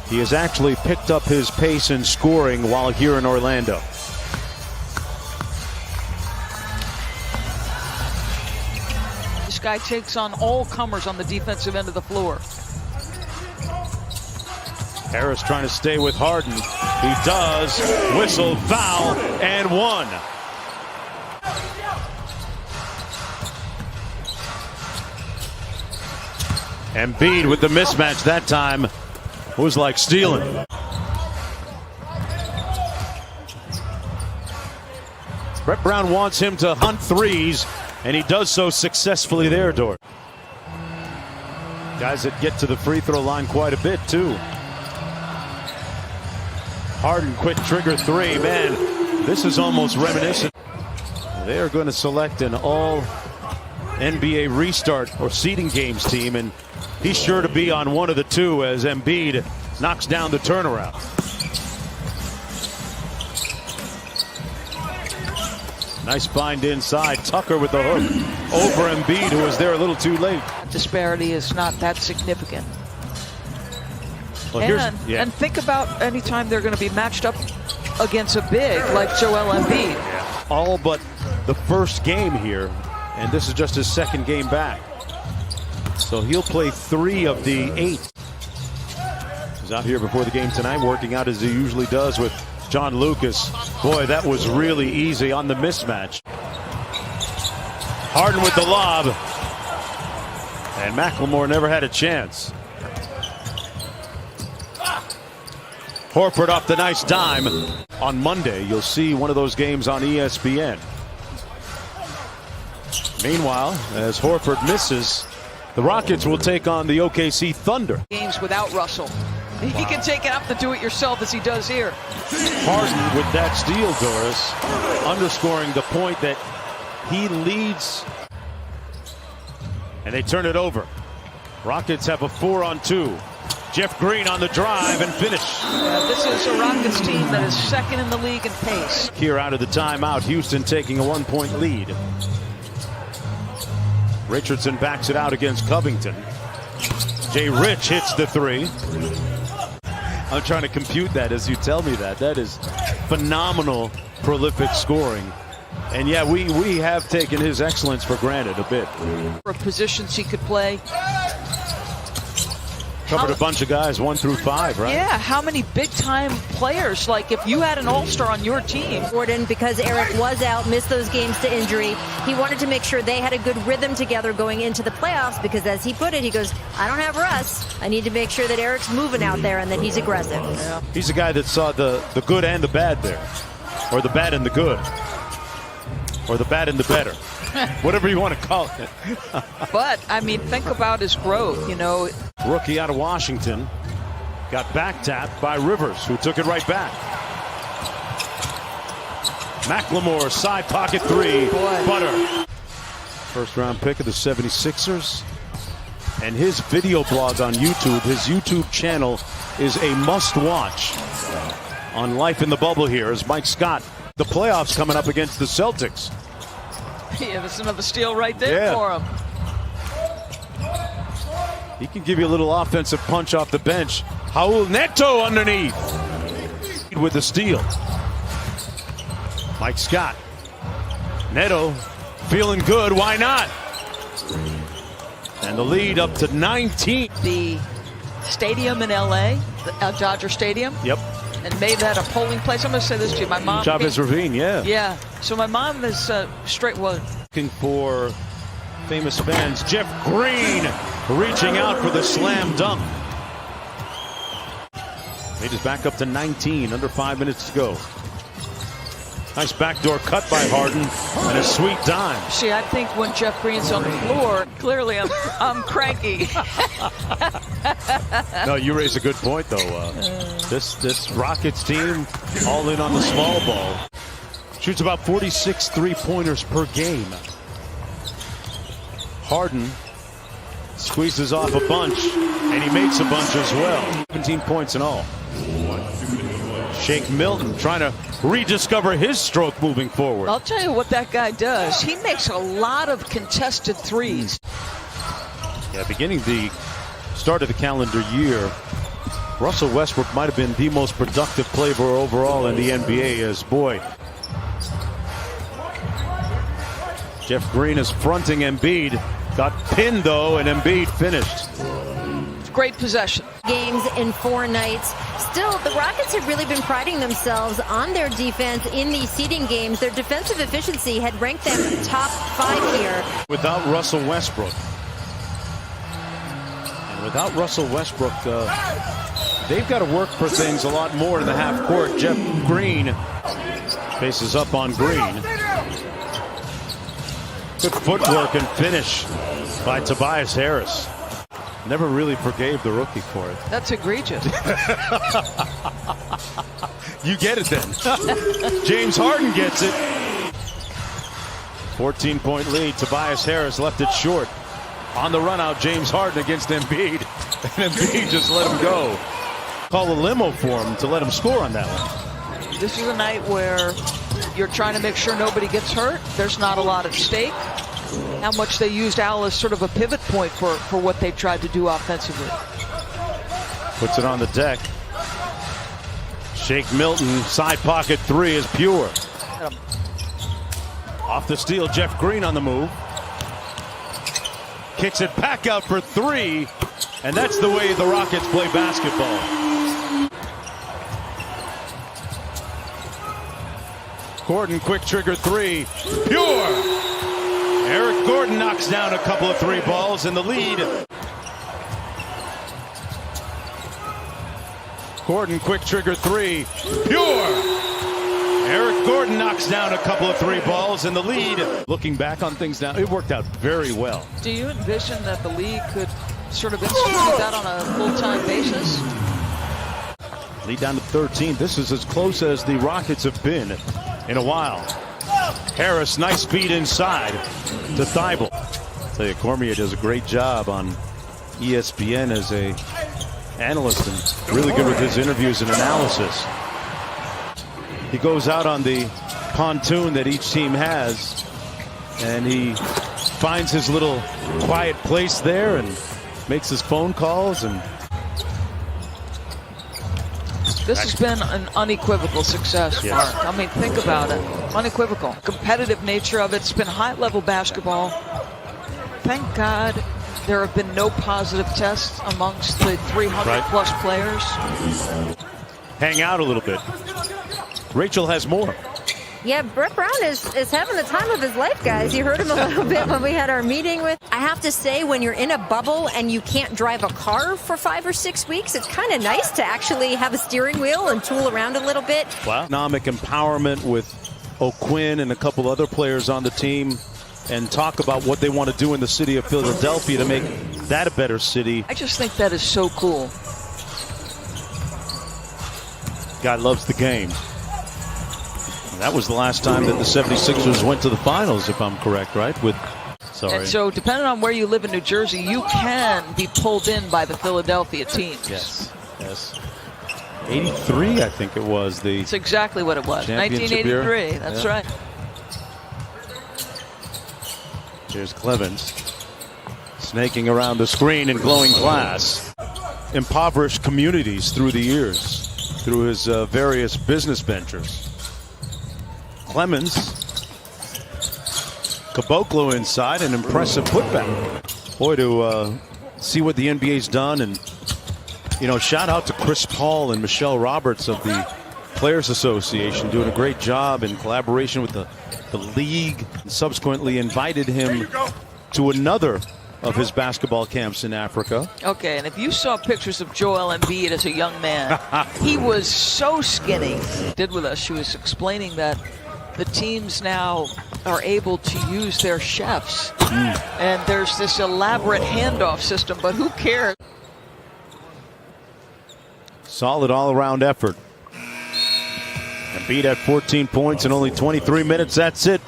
He has actually picked up his pace in scoring while here in Orlando. This guy takes on all comers on the defensive end of the floor. Harris trying to stay with Harden. He does. Whistle, foul, and one. Embiid with the mismatch that time. Was like stealing. Brett Brown wants him to hunt threes, and he does so successfully there, Dort. Guys that get to the free throw line quite a bit, too. Harden quick trigger three. Man, this is almost reminiscent. They are going to select an all NBA restart or seeding games team, and he's sure to be on one of the two as Embiid knocks down the turnaround. Nice find inside. Tucker with the hook over Embiid, who was there a little too late. Disparity is not that significant. Well, and think about any time they're going to be matched up against a big like Joel Embiid. Yeah. All but the first game here, and this is just his second game back. So he'll play 3 of the 8. He's out here before the game tonight, working out as he usually does with John Lucas. Boy, that was really easy on the mismatch. Harden with the lob. And McLemore never had a chance. Horford off the nice dime. On Monday, you'll see one of those games on ESPN. Meanwhile, as Horford misses, the Rockets will take on the OKC Thunder. Games without Russell. He can take it up to do it yourself as he does here. Harden with that steal, Doris, underscoring the point that he leads. And they turn it over. Rockets have a 4-on-2. Jeff Green on the drive and finish. Yeah, this is a Rockets team that is second in the league in pace. Here out of the timeout, Houston taking a 1-point lead. Richardson backs it out against Covington. Jay Rich hits the 3. I'm trying to compute that as you tell me that. That is phenomenal, prolific scoring. And yeah, we have taken his excellence for granted a bit. For positions he could play. Covered a bunch of guys 1 through 5, right? Yeah, how many big-time players? Like, if you had an all-star on your team. Gordon, because Eric was out, missed those games to injury, he wanted to make sure they had a good rhythm together going into the playoffs because, as he put it, he goes, I don't have Russ. I need to make sure that Eric's moving out there and that he's aggressive. Yeah. He's a guy that saw the good and the bad there. Or the bad and the good. Or the bad and the better. Whatever you want to call it. But, I mean, think about his growth, you know. Rookie out of Washington got back tapped by Rivers, who took it right back. McLemore, side pocket 3. Boy. Butter. First round pick of the 76ers. And his video blog on YouTube, his YouTube channel, is a must watch on Life in the Bubble here as Mike Scott. The playoffs coming up against the Celtics. Yeah, that's another steal right there for him. He can give you a little offensive punch off the bench. Raul Neto underneath with the steal. Mike Scott. Neto feeling good. Why not? And the lead up to 19. The stadium in L.A., the Dodger Stadium. Yep. And made that a polling place. I'm going to say this to you. My mom. Chavez Ravine, yeah. Yeah. So my mom is straight. Well, looking for famous fans. Jeff Green reaching out for the slam dunk. Lead is back up to 19. Under 5 minutes to go. Nice backdoor cut by Harden and a sweet dime. See, I think when Jeff Green's on the floor, clearly I'm cranky. No, you raise a good point, though. This Rockets team all in on the small ball. Shoots about 46 three-pointers per game. Harden squeezes off a bunch, and he makes a bunch as well. 17 points in all. Shake Milton trying to rediscover his stroke moving forward. I'll tell you what that guy does. He makes a lot of contested threes. Yeah, beginning the start of the calendar year, Russell Westbrook might have been the most productive player overall in the NBA, as boy. Jeff Green is fronting Embiid. Got pinned though, and Embiid finished. Great possession. Games in 4 nights. Still, the Rockets have really been priding themselves on their defense in these seeding games. Their defensive efficiency had ranked them top 5 here. Without Russell Westbrook. And without Russell Westbrook, they've got to work for things a lot more in the half court. Jeff Green faces up on Green. Good footwork and finish by Tobias Harris. Never really forgave the rookie for it. That's egregious. You get it then. James Harden gets it. 14-point lead. Tobias Harris left it short. On the run out, James Harden against Embiid. And Embiid just let him go. Call a limo for him to let him score on that one. This is a night where you're trying to make sure nobody gets hurt. There's not a lot at stake. How much they used Al as sort of a pivot point for what they tried to do offensively. Puts it on the deck. Shake Milton, side pocket 3 is pure. Off the steal, Jeff Green on the move. Kicks it back out for 3, and that's the way the Rockets play basketball. Gordon, quick trigger 3, pure! Eric Gordon knocks down a couple of 3 balls in the lead. Gordon, quick trigger 3, pure! Eric Gordon knocks down a couple of 3 balls in the lead. Looking back on things now, it worked out very well. Do you envision that the league could sort of institute that on a full-time basis? Lead down to 13. This is as close as the Rockets have been in a while. Harris, nice feed inside to Thibault. I'll tell you, Cormier does a great job on ESPN as a analyst and really good with his interviews and analysis. He goes out on the pontoon that each team has, and he finds his little quiet place there and makes his phone calls. And this has been an unequivocal success, Yes. Mark. I mean, think about it. Unequivocal. Competitive nature of it. It's been high-level basketball. Thank God there have been no positive tests amongst the 300-plus players. hang out a little bit. Rachel has more. Yeah, Brett Brown is having the time of his life, guys. You heard him a little bit when we had our meeting with. I have to say, when you're in a bubble and you can't drive a car for 5 or 6 weeks, it's kind of nice to actually have a steering wheel and tool around a little bit. Wow. Economic empowerment with O'Quinn and a couple other players on the team, and talk about what they want to do in the city of Philadelphia to make that a better city. I just think that is so cool. Guy loves the game. That was the last time that the 76ers went to the finals, if I'm correct, right? And so, depending on where you live in New Jersey, you can be pulled in by the Philadelphia teams. Yes. 83, I think it was. That's exactly what it was. Championship 1983. year. That's Yeah. right. Here's Clevens snaking around the screen in glowing glass. Impoverished communities through the years, through his various business ventures. Clemens, Caboclo inside, an impressive putback. Boy, to see what the NBA's done, and shout out to Chris Paul and Michelle Roberts of the Players Association, doing a great job in collaboration with the league, and subsequently invited him to another of his basketball camps in Africa. Okay, and if you saw pictures of Joel Embiid as a young man, he was so skinny. Did with us, she was explaining that the teams now are able to use their chefs. And there's this elaborate handoff system, but who cares? Solid all-around effort. Embiid at 14 points in only 23 minutes. That's it.